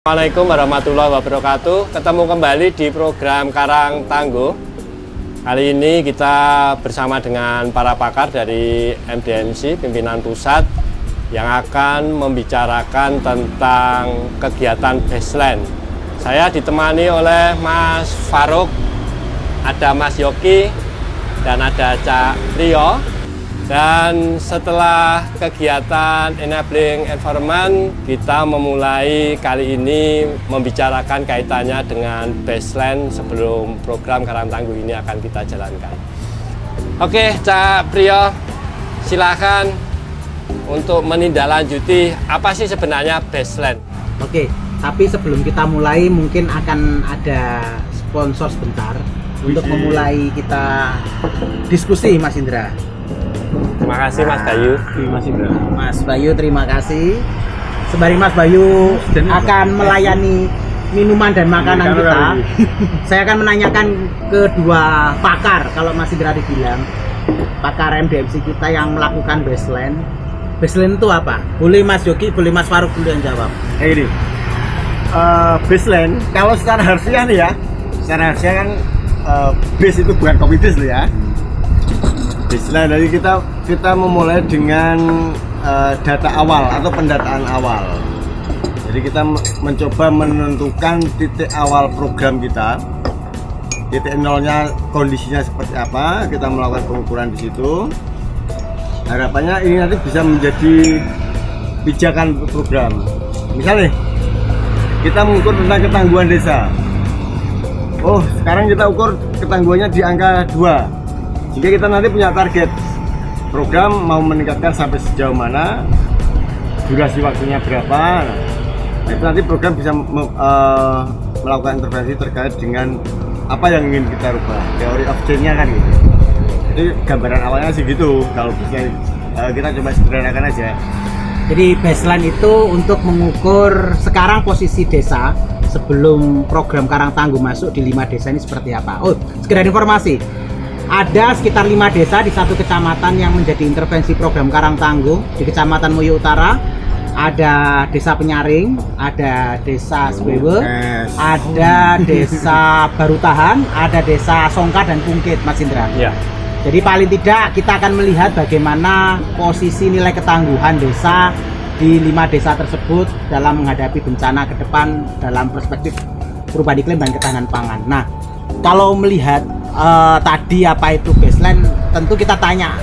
Assalamualaikum warahmatullahi wabarakatuh. Ketemu kembali di program Karang Tangguh. Kali ini kita bersama dengan para pakar dari MDMC Pimpinan Pusat yang akan membicarakan tentang kegiatan baseline. Saya ditemani oleh Mas Faruk, ada Mas Yoki, dan ada Cak Rio. Dan setelah kegiatan Enabling Environment, kita memulai kali ini membicarakan kaitannya dengan baseline sebelum program Karang Tangguh ini akan kita jalankan. Oke, Cak Rio, silakan untuk menindaklanjuti apa sih sebenarnya baseline. Oke, tapi sebelum kita mulai mungkin akan ada sponsor sebentar untuk memulai kita diskusi, Mas Indra. Terima kasih Mas Bayu. Mas Bayu, terima kasih. Sembari Mas Bayu akan melayani minuman dan makanan kita, saya akan menanyakan kedua pakar, kalau Mas Indra dibilang pakar MDMC kita yang melakukan baseline. Baseline itu apa? Boleh Mas Yogi, boleh Mas Faruk dulu yang jawab. Ini baseline, kalau secara harfiah nih ya, secara harfiah kan base itu bukan copy paste loh ya. Baseline, dari kita memulai dengan data awal atau pendataan awal. Jadi kita mencoba menentukan titik awal program kita, titik nolnya kondisinya seperti apa, kita melakukan pengukuran di situ. Harapannya ini nanti bisa menjadi pijakan program. Misalnya kita mengukur tentang ketangguhan desa. Oh, sekarang kita ukur ketangguhannya di angka 2. Jika kita nanti punya target program mau meningkatkan sampai sejauh mana, durasi waktunya berapa, nah, itu nanti program bisa melakukan intervensi terkait dengan apa yang ingin kita rubah, teori of change-nya kan gitu. Jadi gambaran awalnya sih gitu, kalau bisa kita coba sederhanakan aja. Jadi baseline itu untuk mengukur sekarang posisi desa sebelum program Karang Tangguh masuk di 5 desa ini seperti apa. Oh, sekedar informasi, ada sekitar 5 desa di satu kecamatan yang menjadi intervensi program Karang Tangguh. Di Kecamatan Moyo Utara ada Desa Penyaring, ada Desa Swewe, ada Desa Barutahan, ada Desa Songka dan Pungkit, Mas Indra. Ya. Jadi paling tidak kita akan melihat bagaimana posisi nilai ketangguhan desa di 5 desa tersebut dalam menghadapi bencana ke depan dalam perspektif perubahan iklim dan ketahanan pangan. Nah, kalau melihat tadi apa itu baseline, tentu kita tanya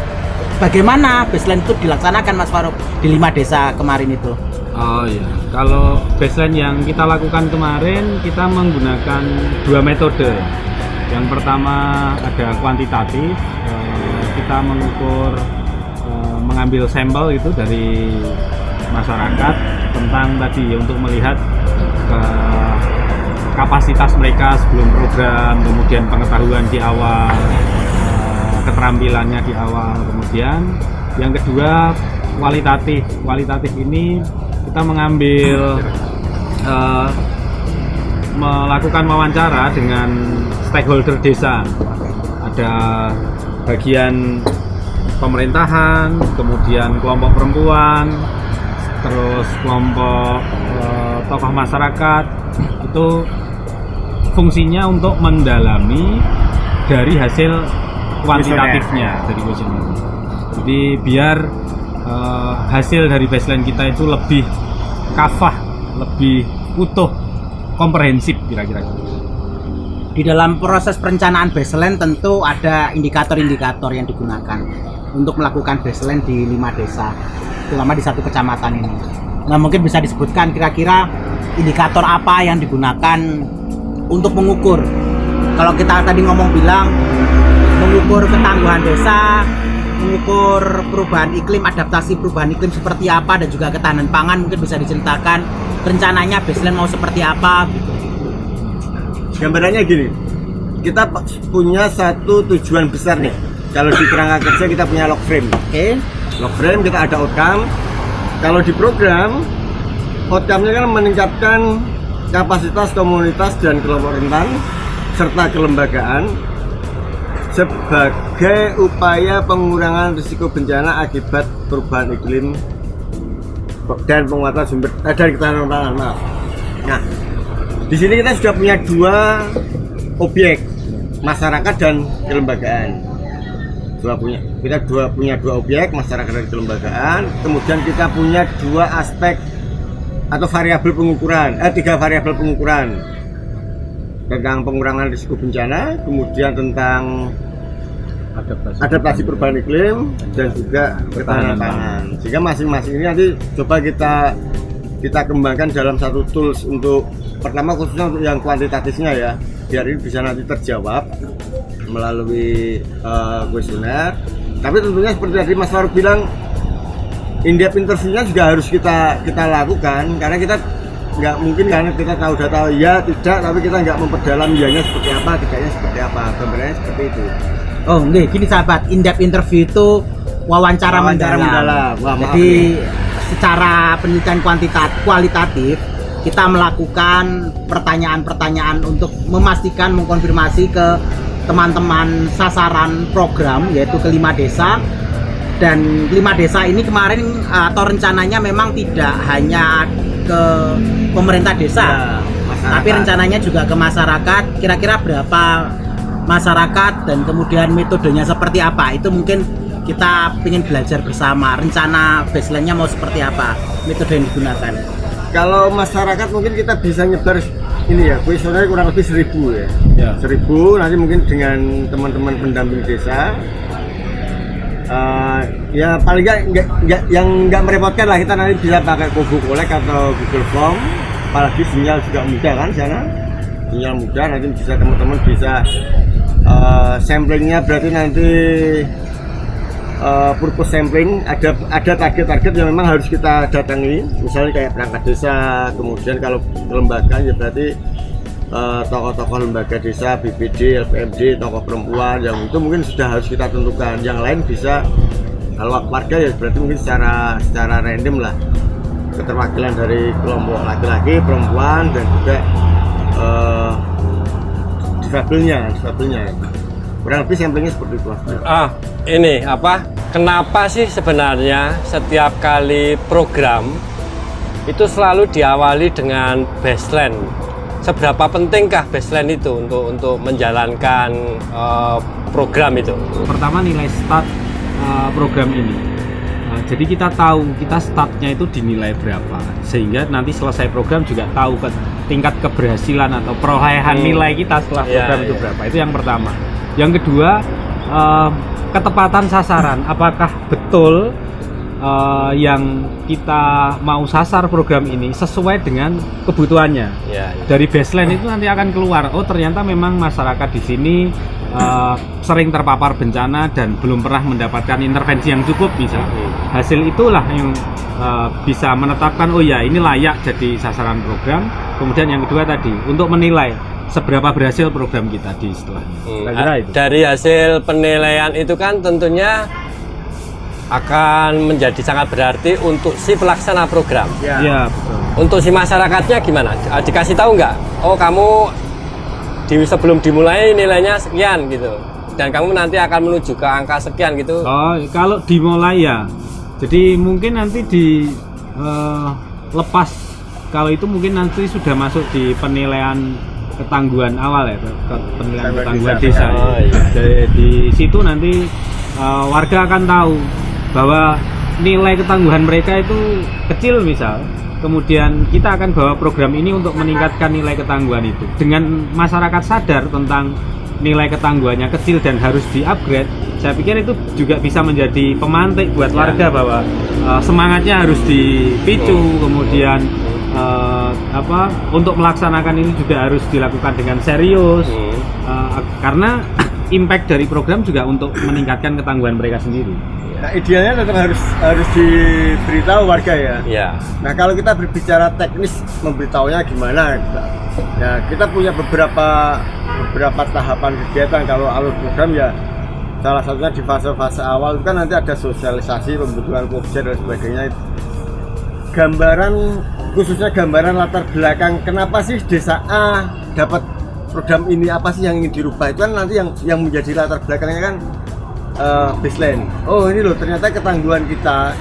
bagaimana baseline itu dilaksanakan, Mas Faruk, di 5 desa kemarin itu. Oh iya, kalau baseline yang kita lakukan kemarin, kita menggunakan 2 metode. Yang pertama ada kuantitatif, kita mengukur, mengambil sampel itu dari masyarakat tentang tadi untuk melihat kapasitas mereka sebelum program, kemudian pengetahuan di awal, keterampilannya di awal, kemudian yang kedua kualitatif ini kita mengambil melakukan wawancara dengan stakeholder desa, ada bagian pemerintahan, kemudian kelompok perempuan, terus kelompok tokoh masyarakat. Itu fungsinya untuk mendalami dari hasil kuantitatifnya dari kuesioner. Jadi biar hasil dari baseline kita itu lebih kafah, lebih utuh, komprehensif kira-kira. Di dalam proses perencanaan baseline tentu ada indikator-indikator yang digunakan untuk melakukan baseline di 5 desa, terutama di satu kecamatan ini. Nah, mungkin bisa disebutkan kira-kira indikator apa yang digunakan untuk mengukur. Kalau kita tadi bilang mengukur ketangguhan desa, mengukur perubahan iklim, adaptasi perubahan iklim seperti apa, dan juga ketahanan pangan, mungkin bisa diceritakan rencananya baseline mau seperti apa gitu. Gambarannya gini, kita punya satu tujuan besar nih. Kalau di kerangka kerja kita punya log frame. Oke. Log frame, kita ada outcome. Kalau di program, outcome-nya kan meningkatkan kapasitas komunitas dan kelompok rentan serta kelembagaan sebagai upaya pengurangan risiko bencana akibat perubahan iklim dan penguatan sumber dari ketahanan pangan. Maaf. Nah, di sini kita sudah punya 2 objek, masyarakat dan kelembagaan. Kita punya 2 objek, masyarakat dan kelembagaan. Kemudian kita punya 2 aspek atau variabel pengukuran, 3 variabel pengukuran tentang pengurangan risiko bencana, kemudian tentang adaptasi perubahan iklim dan juga ketahanan pangan. Sehingga masing-masing ini nanti coba kita kembangkan dalam satu tools untuk pertama khususnya untuk yang kuantitatifnya ya, biar ini bisa nanti terjawab melalui kuesioner. Tapi tentunya seperti tadi Mas Faruk bilang, in-depth interviewnya juga harus kita lakukan, karena kita nggak mungkin karena kita tahu data ya tidak, tapi kita nggak memperdalam ianya seperti apa, tidaknya seperti apa, gambarannya seperti itu. Oh, nggih, gini sahabat, in-depth interview itu wawancara mendalam. Wah, jadi secara penelitian kualitatif kita melakukan pertanyaan-pertanyaan untuk memastikan, mengkonfirmasi ke teman-teman sasaran program, yaitu ke 5 desa. Dan 5 desa ini kemarin atau rencananya memang tidak hanya ke pemerintah desa, tapi rencananya juga ke masyarakat. Kira-kira berapa masyarakat dan kemudian metodenya seperti apa, itu mungkin kita ingin belajar bersama. Rencana baseline-nya mau seperti apa, metode yang digunakan. Kalau masyarakat mungkin kita bisa nyebar ini ya, kuesioner kurang lebih 1000 ya. 1000 nanti mungkin dengan teman-teman pendamping desa. Ya paling nggak merepotkan lah, kita nanti bisa pakai Kobo Collect atau Google Form, apalagi sinyal juga mudah kan sana, sinyal mudah, nanti bisa teman-teman bisa samplingnya berarti nanti purpose sampling, ada target-target yang memang harus kita datangi, misalnya kayak perangkat desa, kemudian kalau kelembagaan ya berarti tokoh-tokoh lembaga desa, BPD, LPMD, tokoh perempuan, yang itu mungkin sudah harus kita tentukan. Yang lain bisa kalau warga ya berarti mungkin secara random lah, keterwakilan dari kelompok laki-laki, perempuan, dan juga difabelnya. Kurang lebih samplingnya seperti itu. Ini apa? Kenapa sih sebenarnya setiap kali program itu selalu diawali dengan baseline? Seberapa pentingkah baseline itu untuk menjalankan program itu? Pertama, nilai start program ini. Jadi kita tahu kita startnya itu dinilai berapa, sehingga nanti selesai program juga tahu tingkat keberhasilan atau perolehan nilai kita setelah program itu berapa. Itu yang pertama. Yang kedua, ketepatan sasaran. Apakah betul yang kita mau sasar program ini sesuai dengan kebutuhannya? Dari baseline itu nanti akan keluar, oh ternyata memang masyarakat di sini sering terpapar bencana dan belum pernah mendapatkan intervensi yang cukup misalnya. Hasil itulah yang bisa menetapkan, oh ya ini layak jadi sasaran program. Kemudian yang kedua tadi, untuk menilai seberapa berhasil program kita di setelahnya. Dari hasil penilaian itu kan tentunya akan menjadi sangat berarti untuk si pelaksana program. Ya, betul. Untuk si masyarakatnya gimana? Dikasih tahu nggak? Oh kamu sebelum dimulai nilainya sekian gitu, dan kamu nanti akan menuju ke angka sekian gitu. Oh, kalau dimulai ya. Jadi mungkin nanti lepas, kalau itu mungkin nanti sudah masuk di penilaian ketangguhan awal ya, penilaian ketangguhan desa. Di situ nanti warga akan tahu bahwa nilai ketangguhan mereka itu kecil misal, kemudian kita akan bawa program ini untuk meningkatkan nilai ketangguhan itu. Dengan masyarakat sadar tentang nilai ketangguhannya kecil dan harus di-upgrade, saya pikir itu juga bisa menjadi pemantik buat warga bahwa semangatnya harus dipicu, kemudian untuk melaksanakan ini juga harus dilakukan dengan serius, karena impact dari program juga untuk meningkatkan ketangguhan mereka sendiri. Nah, idealnya tetap harus diberitahu warga ya. Nah, kalau kita berbicara teknis memberitahunya gimana? Ya, kita punya beberapa tahapan kegiatan. Kalau alur program ya salah satunya di fase-fase awal itu kan nanti ada sosialisasi, pembentukan objek dan sebagainya. Gambaran, khususnya gambaran latar belakang kenapa sih desa A dapat program ini, apa sih yang ingin dirubah, itu kan nanti yang menjadi latar belakangnya kan baseline. Oh ini loh ternyata ketangguhan kita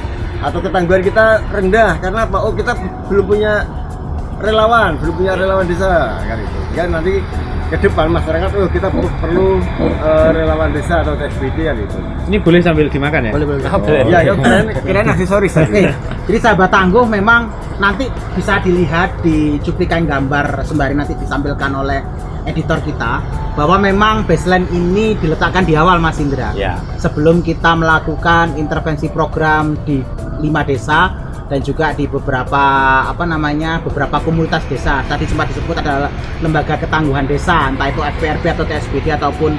rendah karena apa? Oh kita belum punya relawan, belum punya relawan desa kan itu. Kan nanti ke depan masyarakat kita perlu relawan desa atau TSBD kan itu. Ini boleh sambil dimakan ya? Boleh. Ya, kirain aksesoris. Jadi sahabat tangguh memang nanti bisa dilihat di cuplikan gambar sembari nanti ditampilkan oleh editor kita bahwa memang baseline ini diletakkan di awal Mas Indra. Ya. Sebelum kita melakukan intervensi program di 5 desa dan juga di beberapa beberapa komunitas desa. Tadi sempat disebut adalah lembaga ketangguhan desa, entah itu FPRB atau TSBD ataupun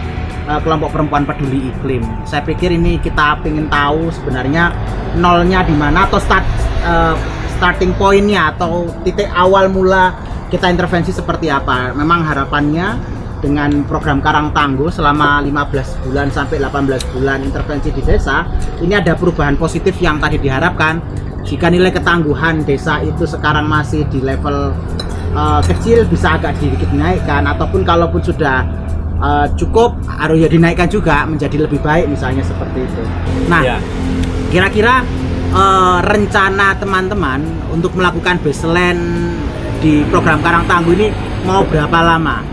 kelompok perempuan peduli iklim. Saya pikir ini kita ingin tahu sebenarnya nolnya di mana atau starting pointnya atau titik awal mula kita intervensi seperti apa. Memang harapannya dengan program Karang Tangguh selama 15 bulan sampai 18 bulan intervensi di desa, ini ada perubahan positif yang tadi diharapkan. Jika nilai ketangguhan desa itu sekarang masih di level kecil, bisa agak sedikit dinaikkan, ataupun kalaupun sudah cukup harus ya dinaikkan juga menjadi lebih baik misalnya seperti itu. Nah, kira-kira rencana teman-teman untuk melakukan baseline di program Karang Tangguh ini mau berapa lama?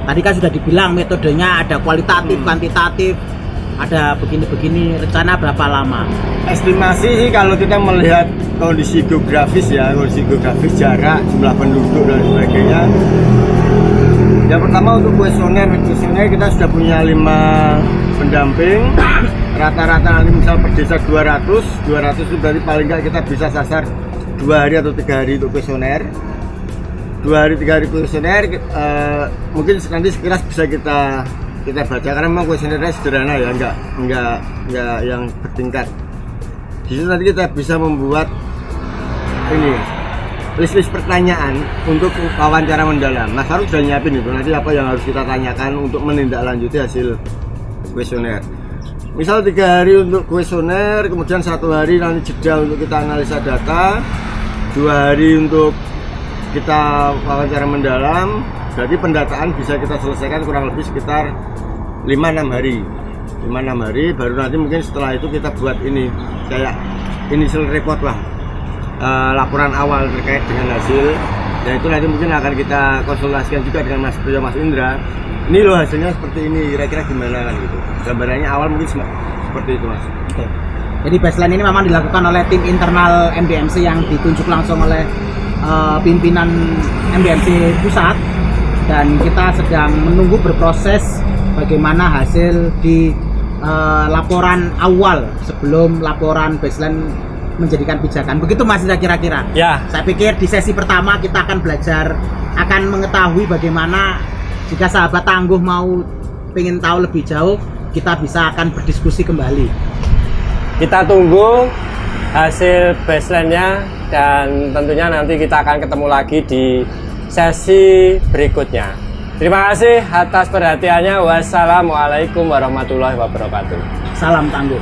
Tadi kan sudah dibilang metodenya ada kualitatif, kuantitatif, ada begini-begini, rencana berapa lama? Estimasi sih kalau kita melihat kondisi geografis jarak, jumlah penduduk dan sebagainya. Yang pertama untuk kuesioner kita sudah punya 5 pendamping. Rata-rata nanti misal per desa 200 itu berarti paling nggak kita bisa sasar 2 hari atau 3 hari untuk kuesioner. 2 hari 3 hari kuesioner mungkin nanti sekilas bisa kita baca karena memang kuesionernya sederhana ya, enggak yang bertingkat. Di situ nanti kita bisa membuat ini list pertanyaan untuk wawancara mendalam. Mas Harus sudah nyiapin itu nanti apa yang harus kita tanyakan untuk menindaklanjuti hasil kuesioner. Misal 3 hari untuk kuesioner, kemudian 1 hari nanti jeda untuk kita analisa data, 2 hari untuk kita wawancara mendalam. Berarti pendataan bisa kita selesaikan kurang lebih sekitar 5-6 hari. 5-6 hari baru nanti mungkin setelah itu kita buat ini kayak initial report lah, laporan awal terkait dengan hasil, dan itu nanti mungkin akan kita konsultasikan juga dengan Mas Indra. Ini loh hasilnya seperti ini, kira-kira gimana kan gitu. Gambarannya awal mungkin seperti itu Mas. Oke. Jadi baseline ini memang dilakukan oleh tim internal MDMC yang ditunjuk langsung oleh pimpinan MDMC pusat, dan kita sedang menunggu berproses bagaimana hasil di laporan awal sebelum laporan baseline menjadikan pijakan. Begitu Mas kira-kira. Ya. Saya pikir di sesi pertama kita akan belajar, akan mengetahui bagaimana jika sahabat tangguh mau pengen tahu lebih jauh, kita bisa akan berdiskusi kembali. Kita tunggu hasil baseline-nya dan tentunya nanti kita akan ketemu lagi di sesi berikutnya. Terima kasih atas perhatiannya. Wassalamualaikum warahmatullahi wabarakatuh. Salam tangguh.